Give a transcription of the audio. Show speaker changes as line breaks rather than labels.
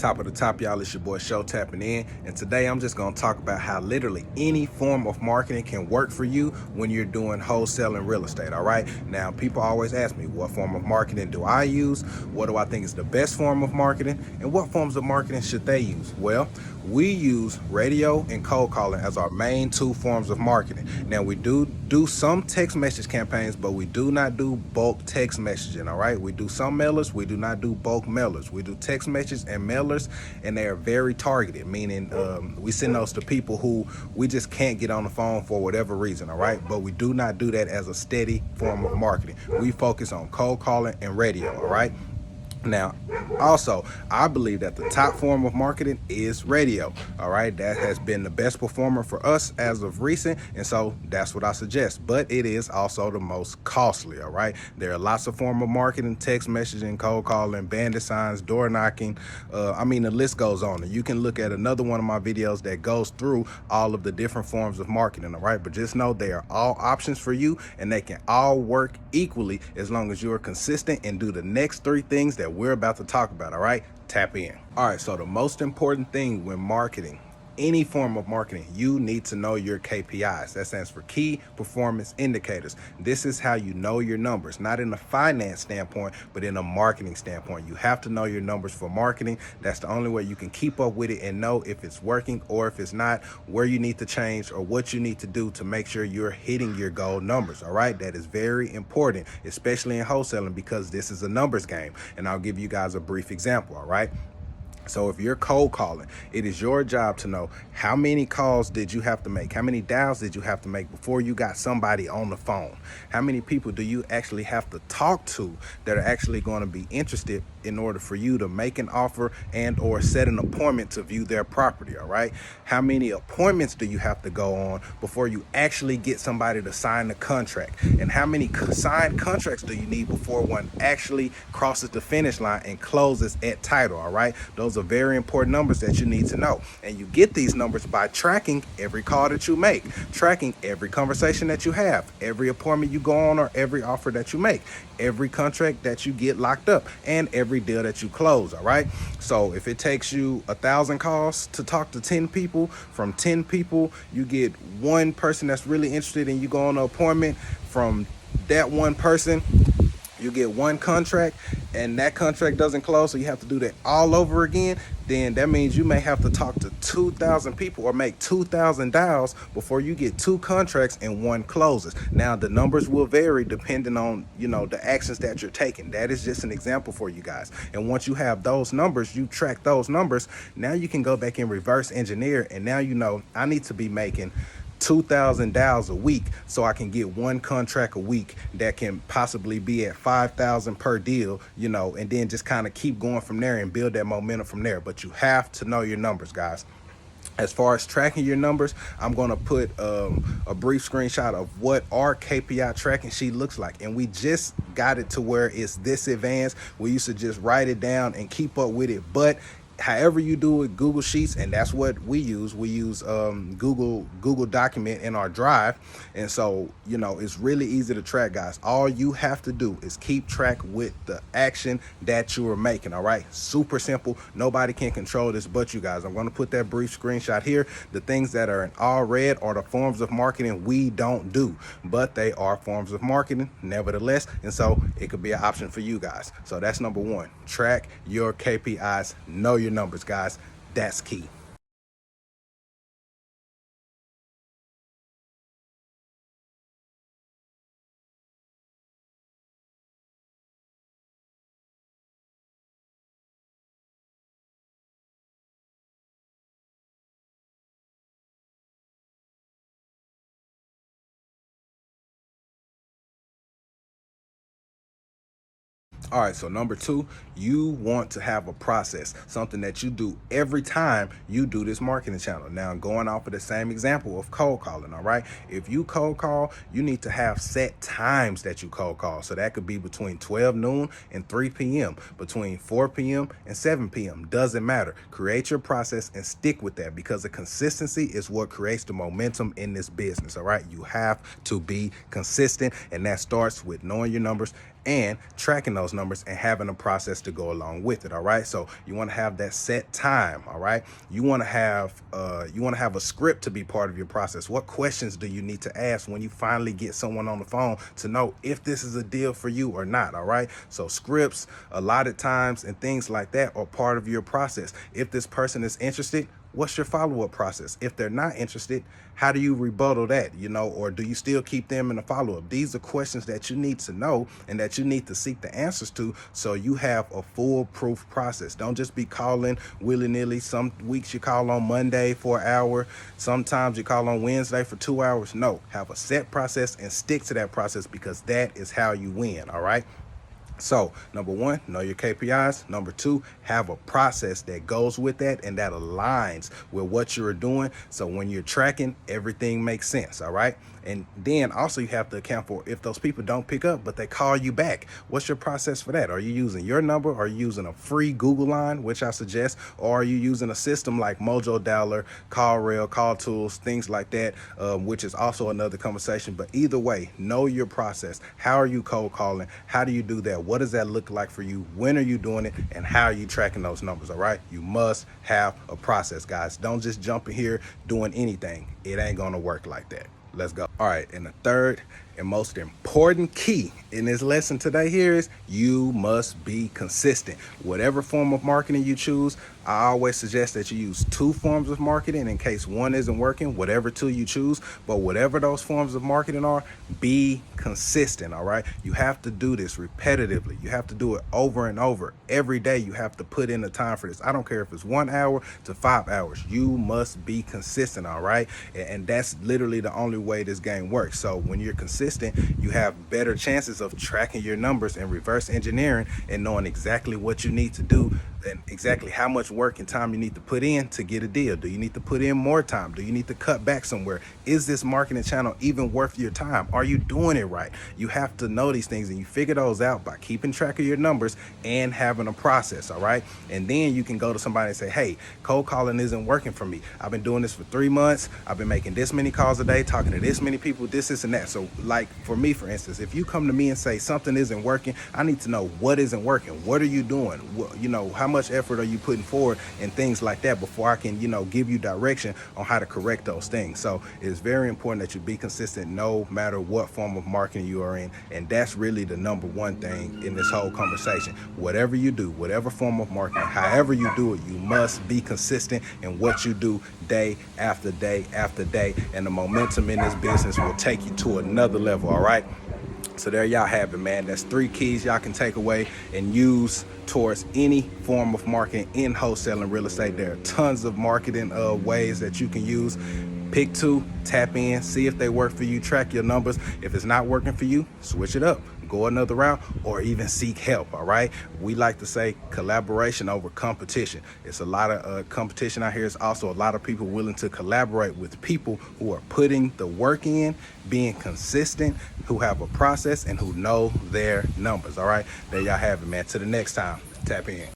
Top of the top, y'all, it's your boy Show tapping in, and today I'm just going to talk about how literally any form of marketing can work for you when you're doing wholesaling real estate. All right, now people always ask me, what form of marketing do I use? What do I think is the best form of marketing, and what forms of marketing should they use? Well, we use radio and cold calling as our main two forms of marketing. Now, we do some text message campaigns, but we do not do bulk text messaging. All right, we do some mailers, we do not do bulk mailers. We do text messages and mailers, and they are very targeted, meaning we send those to people who we just can't get on the phone for whatever reason. All right, but we do not do that as a steady form of marketing. We focus on cold calling and radio. All right. Now, also, I believe that the top form of marketing is radio. All right, that has been the best performer for us as of recent, and so that's what I suggest. But it is also the most costly. All right, there are lots of form of marketing: text messaging, cold calling, bandit signs, door knocking. The list goes on. And you can look at another one of my videos that goes through all of the different forms of marketing. All right, but just know they are all options for you, and they can all work equally as long as you are consistent and do the next three things that we're about to talk about. All right, tap in. All right, so the most important thing when marketing any form of marketing, you need to know your KPIs. That stands for key performance indicators. This is how you know your numbers, not in a finance standpoint, but in a marketing standpoint. You have to know your numbers for marketing. That's the only way you can keep up with it and know if it's working or if it's not, where you need to change or what you need to do to make sure you're hitting your goal numbers. All right, that is very important, especially in wholesaling, because this is a numbers game. And I'll give you guys a brief example. All right. So if you're cold calling, it is your job to know how many calls did you have to make? How many dials did you have to make before you got somebody on the phone? How many people do you actually have to talk to that are actually going to be interested in order for you to make an offer and or set an appointment to view their property? All right. How many appointments do you have to go on before you actually get somebody to sign the contract? And how many signed contracts do you need before one actually crosses the finish line and closes at title? All right. Those are very important numbers that you need to know. And you get these numbers by tracking every call that you make, tracking every conversation that you have, every appointment you go on, or every offer that you make, every contract that you get locked up, and every deal that you close. All right. So if it takes you 1,000 calls to talk to 10 people, from 10 people, you get one person that's really interested and you go on an appointment. From that one person, you get one contract, and that contract doesn't close, so you have to do that all over again. Then that means you may have to talk to 2,000 people or make 2,000 dials before you get two contracts and one closes. Now, the numbers will vary depending on, the actions that you're taking. That is just an example for you guys. And once you have those numbers, you track those numbers, now you can go back and reverse engineer, and now I need to be making 2,000 dials a week so I can get one contract a week that can possibly be at 5,000 per deal, and then just kind of keep going from there and build that momentum from there. But you have to know your numbers, guys. As far as tracking your numbers, I'm going to put a brief screenshot of what our KPI tracking sheet looks like. And we just got it to where it's this advanced. We used to just write it down and keep up with it. But however you do it, Google Sheets, and that's what we use. We use Google Document in our Drive, and so it's really easy to track, guys. All you have to do is keep track with the action that you are making. All right, super simple. Nobody can control this but you guys. I'm going to put that brief screenshot here. The things that are in all red are the forms of marketing we don't do, but they are forms of marketing nevertheless, and so it could be an option for you guys. So that's number one. Track your KPIs. Know your numbers, guys. That's key. All right, so number two, you want to have a process, something that you do every time you do this marketing channel. Now, going off of the same example of cold calling, all right, if you cold call, you need to have set times that you cold call. So that could be between 12 noon and 3 p.m., between 4 p.m. and 7 p.m. Doesn't matter. Create your process and stick with that, because the consistency is what creates the momentum in this business. All right, you have to be consistent, and that starts with knowing your numbers and tracking those numbers and having a process to go along with it. All right, so you want to have that set time. All right, you want to have a script to be part of your process. What questions do you need to ask when you finally get someone on the phone to know if this is a deal for you or not? All right, so scripts, allotted times, and things like that are part of your process. If this person is interested, what's your follow-up process? If they're not interested, how do you rebuttal that, or do you still keep them in the follow-up? These are questions that you need to know and that you need to seek the answers to, so you have a foolproof process. Don't just be calling willy-nilly. Some weeks you call on Monday for an hour. Sometimes you call on Wednesday for 2 hours. No, have a set process and stick to that process, because that is how you win. All right. So number one, know your KPIs. Number two, have a process that goes with that and that aligns with what you're doing. So when you're tracking, everything makes sense. All right. And then also you have to account for if those people don't pick up, but they call you back. What's your process for that? Are you using your number? Are you using a free Google line, which I suggest? Or are you using a system like Mojo Dialer, Call Rail, Call Tools, things like that, which is also another conversation. But either way, know your process. How are you cold calling? How do you do that? What does that look like for you? When are you doing it? And how are you tracking those numbers? All right. You must have a process, guys. Don't just jump in here doing anything. It ain't going to work like that. Let's go. All right. And the third and most important key in this lesson today here is you must be consistent. Whatever form of marketing you choose, I always suggest that you use 2 forms of marketing in case one isn't working, whatever 2 you choose. But whatever those forms of marketing are, be consistent. All right. You have to do this repetitively. You have to do it over and over. Every day you have to put in the time for this. I don't care if it's 1 hour to 5 hours. You must be consistent. All right. And that's literally the only way this game works. So when you're consistent, you have better chances of tracking your numbers and reverse engineering and knowing exactly what you need to do and exactly how much work and time you need to put in to get a deal. Do you need to put in more time? Do you need to cut back somewhere? Is this marketing channel even worth your time? Are you doing it right? You have to know these things, and you figure those out by keeping track of your numbers and having a process. All right. And then you can go to somebody and say, hey, cold calling isn't working for me. I've been doing this for 3 months. I've been making this many calls a day, talking to this many people, this and that. So like for me, for instance, if you come to me and say something isn't working, I need to know what isn't working. What are you doing? How much effort are you putting forward and things like that before I can, give you direction on how to correct those things. So it's very important that you be consistent no matter what form of marketing you are in. And that's really the number one thing in this whole conversation. Whatever you do, whatever form of marketing, however you do it, you must be consistent in what you do day after day after day. And the momentum in this business will take you to another level. All right. So there y'all have it, man. That's 3 keys y'all can take away and use towards any form of marketing in wholesaling real estate. There are tons of marketing ways that you can use. Pick 2, tap in, see if they work for you, track your numbers. If it's not working for you, switch it up, go another route, or even seek help. All right. We like to say collaboration over competition. It's a lot of competition out here. It's also a lot of people willing to collaborate with people who are putting the work in, being consistent, who have a process, and who know their numbers. All right. There y'all have it, man. Till the next time, tap in.